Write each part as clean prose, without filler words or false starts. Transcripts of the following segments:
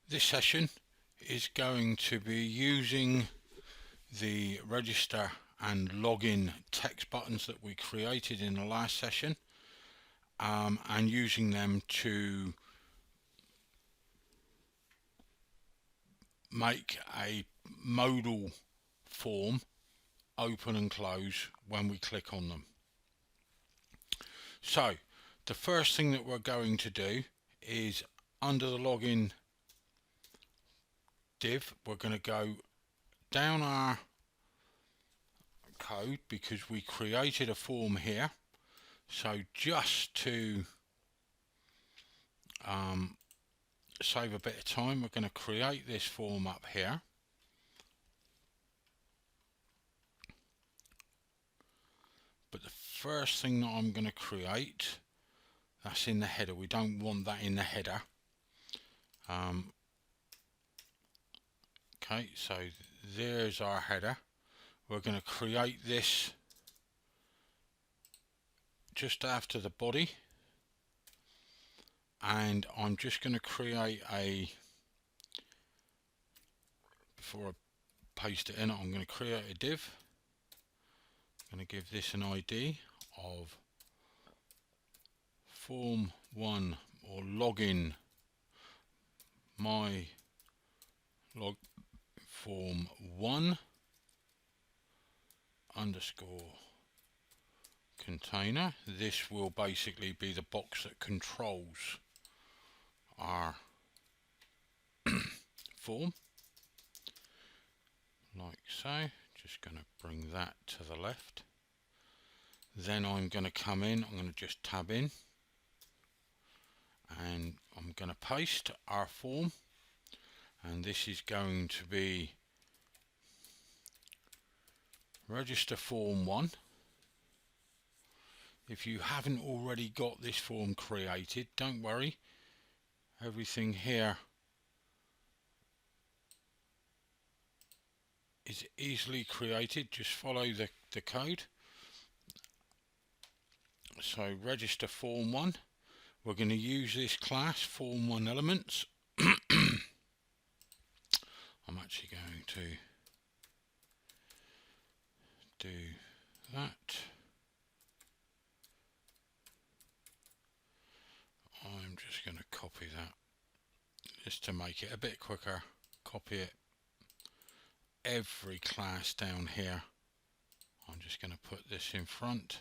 This session is going to be using the register and login text buttons that we created in the last session, and using them to make a modal form open and close when we click on them. So the first thing that we're going to do is, under the login div, we're going to go down our code because we created a form here. So just to save a bit of time, we're going to create this form up here. But the first thing that I'm going to create, that's in the header. We don't want that in the header. Okay, so there's our header. We're going to create this just after the body, and I'm just going to create before I paste it in, I'm going to create a div. I'm going to give this an ID of form1 or login my log form1 underscore container. This will basically be the box that controls our form, like so. Just going to bring that to the left. Then I'm going to come in, I'm going to just tab in, and I'm going to paste our form, and this is going to be register form 1. If you haven't already got this form created, don't worry, everything here is easily created. Just follow the code. So register form 1, we're going to use this class form 1 elements. I'm actually going to do that. I'm just going to copy that just to make it a bit quicker. Copy it, every class down here. I'm just going to put this in front.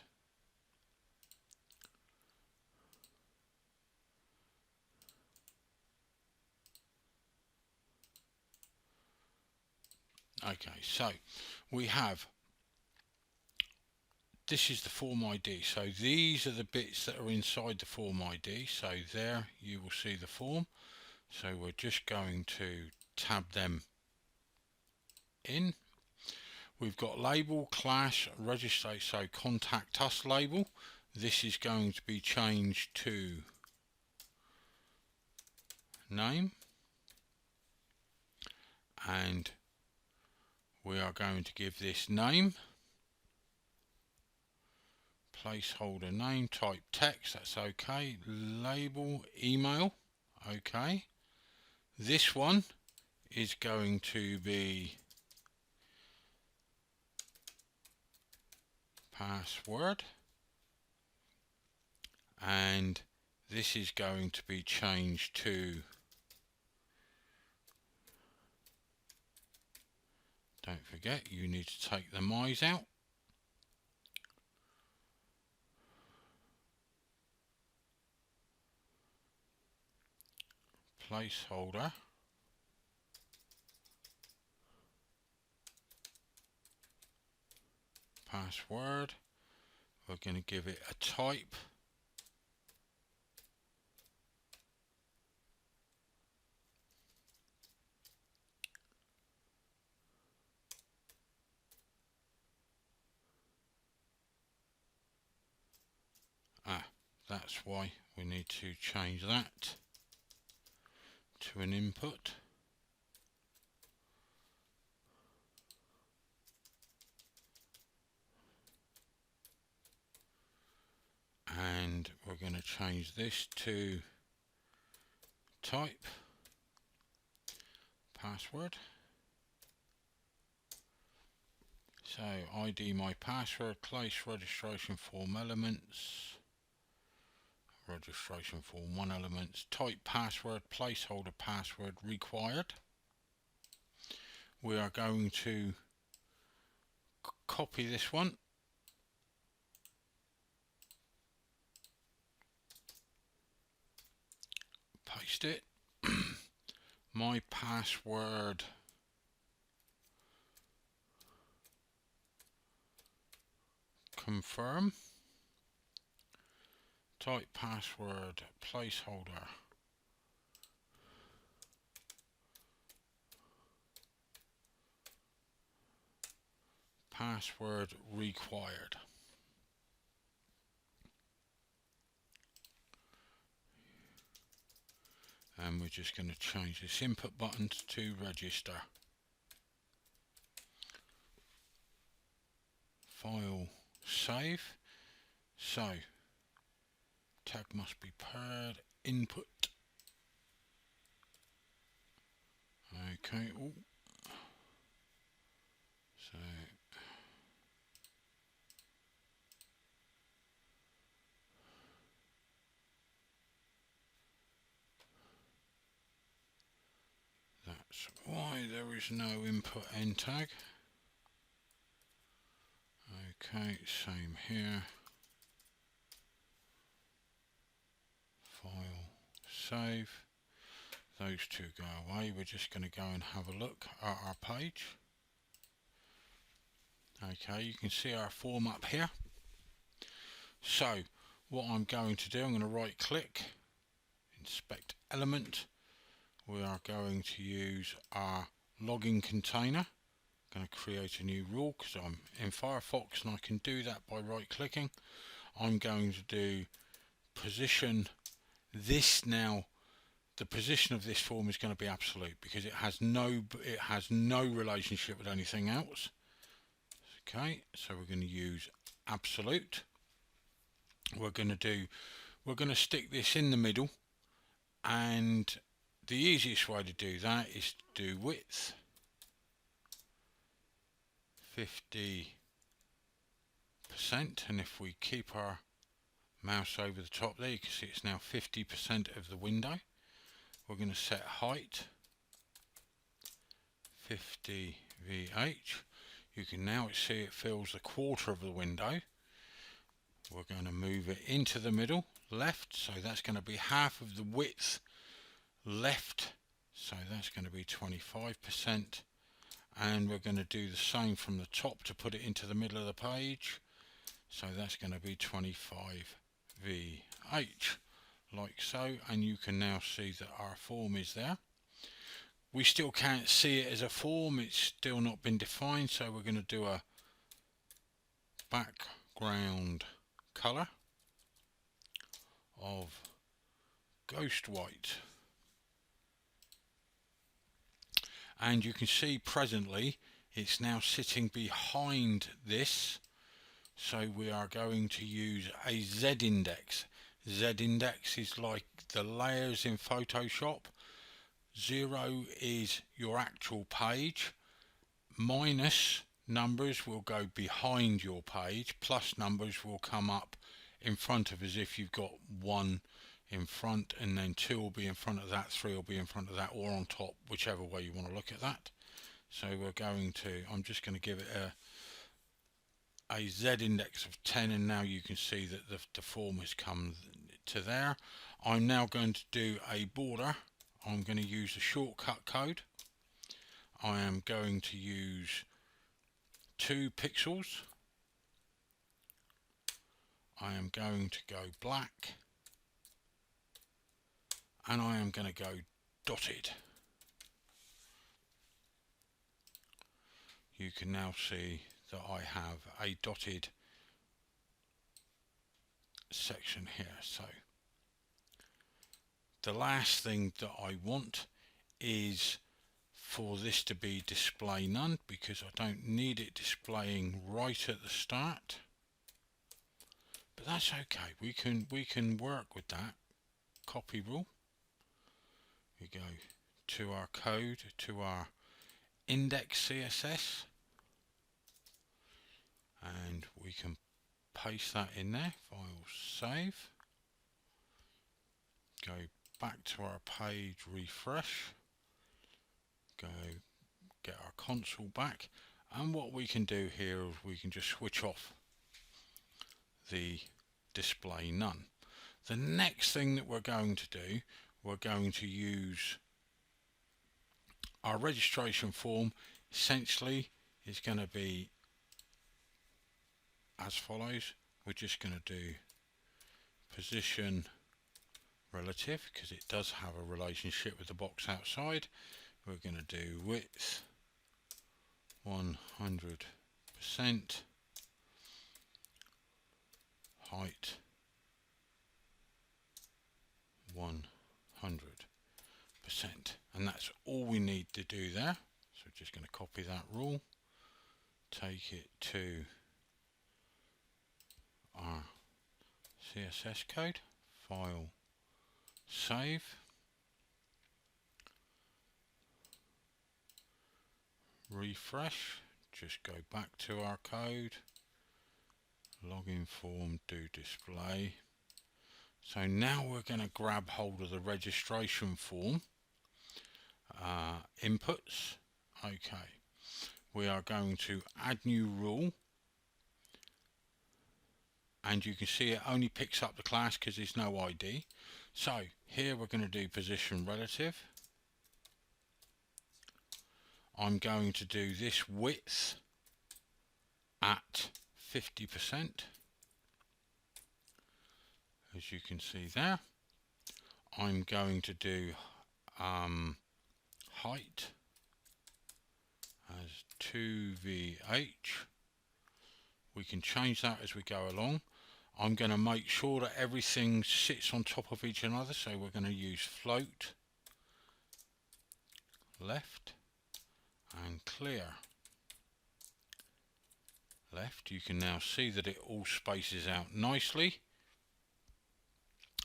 Okay, so we have, this is the form ID, so these are the bits that are inside the form ID. So there you will see the form, so we're just going to tab them in. We've got label, class, register, so contact us label. This is going to be changed to name, and we are going to give this name, placeholder name, type text, that's okay, label, email, okay. This one is going to be password, and this is going to be changed to, don't forget, you need to take the my's out. Placeholder, password, we're going to give it a type, that's why we need to change that to an input. And we're going to change this to type, password. So ID my password, place registration form elements, registration form 1 elements, type password, placeholder password required. We are going to copy this one, paste it. My password confirm, type password placeholder password required. And we're just going to change this input button to register. File, save. So tag must be paired input. Okay. Ooh. So that's why there is no input end tag. Okay, same here. File, save. Those two go away. We're just going to go and have a look at our page. Okay, you can see our form up here. So what I'm going to do, I'm going to right click, inspect element. We are going to use our login container. I'm going to create a new rule because I'm in Firefox and I can do that by right clicking. I'm going to do position this now. The position of this form is going to be absolute because it has no relationship with anything else. Okay, so we're going to use absolute. We're going to stick this in the middle, and the easiest way to do that is to do width 50%, and if we keep our mouse over the top there, you can see it's now 50% of the window. We're going to set height 50 VH. You can now see it fills a quarter of the window. We're going to move it into the middle left, so that's going to be half of the width left, so that's going to be 25%, and we're going to do the same from the top to put it into the middle of the page, so that's going to be 25 VH, like so, and you can now see that our form is there. We still can't see it as a form, it's still not been defined, so we're going to do a background color of ghost white, and you can see presently it's now sitting behind this, so we are going to use a Z index. Z index is like the layers in Photoshop. 0 is your actual page, minus numbers will go behind your page, plus numbers will come up in front of, as if you've got 1 in front, and then 2 will be in front of that, 3 will be in front of that, or on top, whichever way you want to look at that. So we're going to, I'm just going to give it a Z index of 10, and now you can see that the form has come to there. I'm now going to do a border. I'm going to use a shortcut code. I am going to use 2 pixels. I am going to go black, and I am going to go dotted. You can now see that I have a dotted section here. So the last thing that I want is for this to be display none, because I don't need it displaying right at the start, but that's okay. We can work with that. Copy rule, we go to our code, to our index CSS, and we can paste that in there. File, save, go back to our page, refresh, go get our console back, and what we can do here is we can just switch off the display none. The next thing that we're going to do, we're going to use our registration form. Essentially is going to be as follows. We're just going to do position relative because it does have a relationship with the box outside. We're going to do width 100%, height 100%, and that's all we need to do there. So we're just going to copy that rule, take it to our CSS code, file, save, refresh, just go back to our code, login form, do display. So now we're going to grab hold of the registration form inputs. Okay, we are going to add new rule, and you can see it only picks up the class because there's no ID. So here we're going to do position relative. I'm going to do this width at 50%, as you can see there. I'm going to do height as 2VH. We can change that as we go along. I'm going to make sure that everything sits on top of each other, so we're going to use float left and clear left. You can now see that it all spaces out nicely,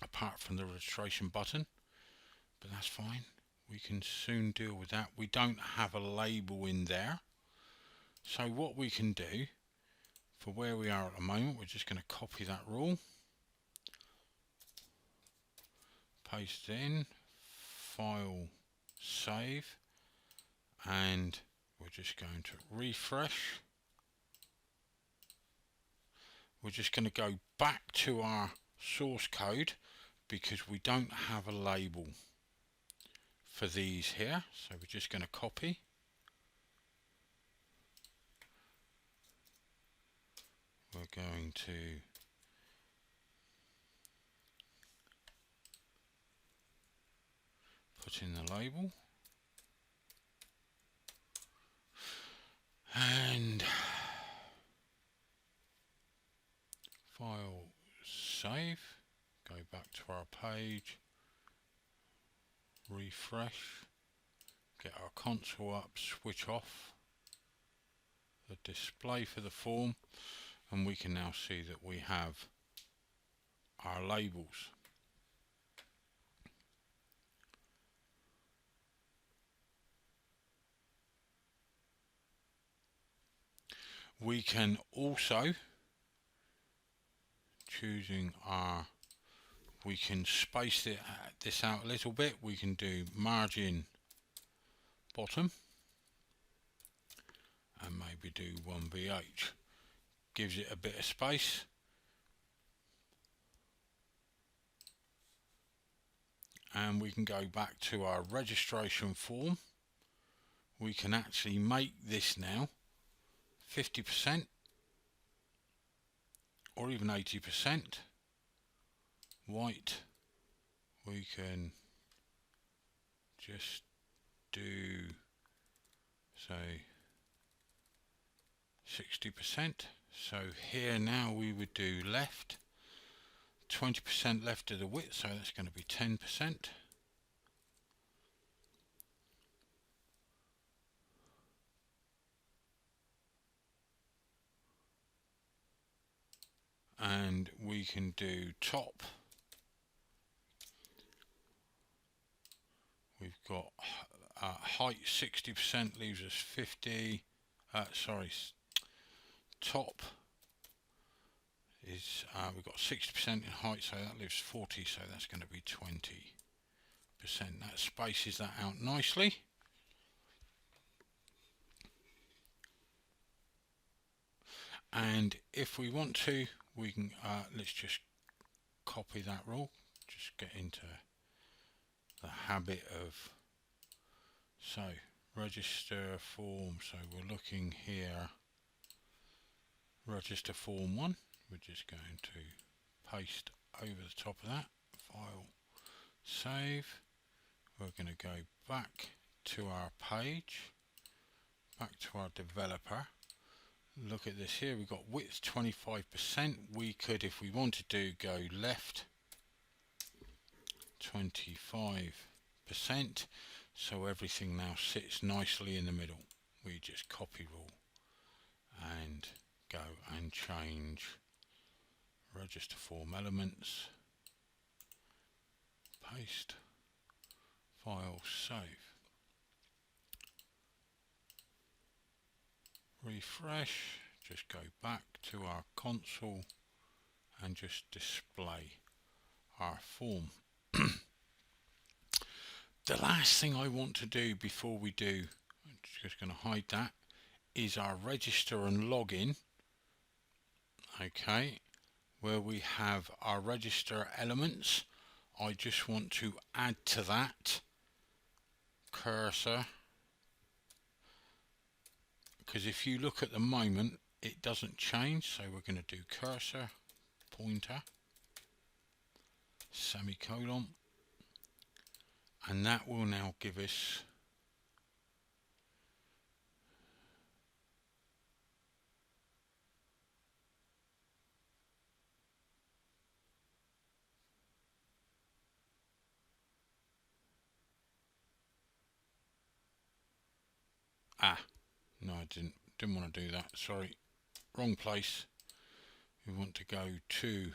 apart from the registration button, but that's fine. We can soon deal with that. We don't have a label in there, so what we can do for where we are at the moment, we're just going to copy that rule, paste it in, file, save, and we're just going to refresh. We're just going to go back to our source code because we don't have a label for these here, so we're just going to copy. We're going to put in the label and file, save, go back to our page, refresh, get our console up, switch off the display for the form, and we can now see that we have our labels. We can also, we can space this out a little bit. We can do margin bottom and maybe do 1VH. Gives it a bit of space. And we can go back to our registration form. We can actually make this now 50% or even 80%. White, we can just do, say, 60%. So here now we would do left, 20% left of the width, so that's going to be 10%. And we can do top. We've got height 60% leaves us 50. Sorry, top is we've got 60% in height, so that leaves 40, so that's going to be 20%. That spaces that out nicely. And if we want to, we can let's just copy that rule, just get into the habit of, so register form, so we're looking here, register form 1, we're just going to paste over the top of that, file, save, we're going to go back to our page, back to our developer. Look at this here, we've got width 25%. We could, if we wanted to, go left 25%, so everything now sits nicely in the middle. We just copy rule and go and change register form elements, paste, file, save. Refresh, just go back to our console and just display our form. The last thing I want to do before we do, I'm just going to hide that, is our register and login. Okay, where we have our register elements, I just want to add to that cursor, because if you look at the moment it doesn't change, so we're going to do cursor, pointer, semicolon, and that will now give us no, I didn't want to do that, sorry, wrong place. We want to go to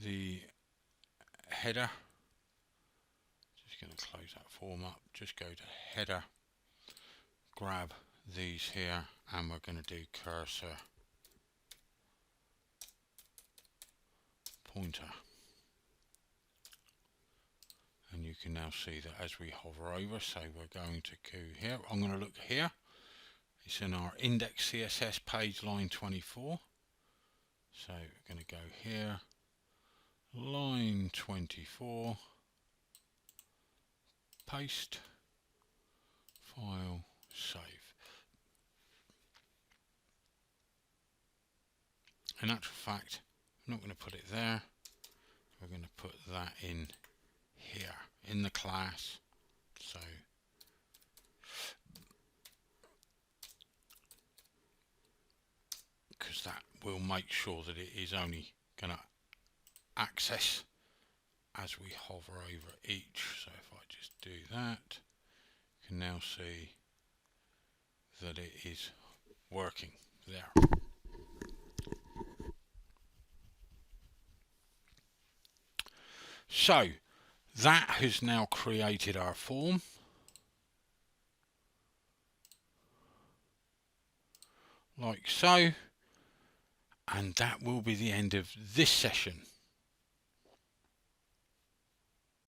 the header, just going to close that form up, just go to header, grab these here, and we're going to do cursor, pointer, and you can now see that as we hover over, so we're going to go here, I'm going to look here, it's in our index CSS page line 24, so we're going to go here, line 24, paste, file, save. In actual fact, I'm not going to put it there, we're going to put that in here, in the class, so because that will make sure that it is only going to access as we hover over each. So if I just do that, you can now see that it is working there. So that has now created our form. Like so. And that will be the end of this session.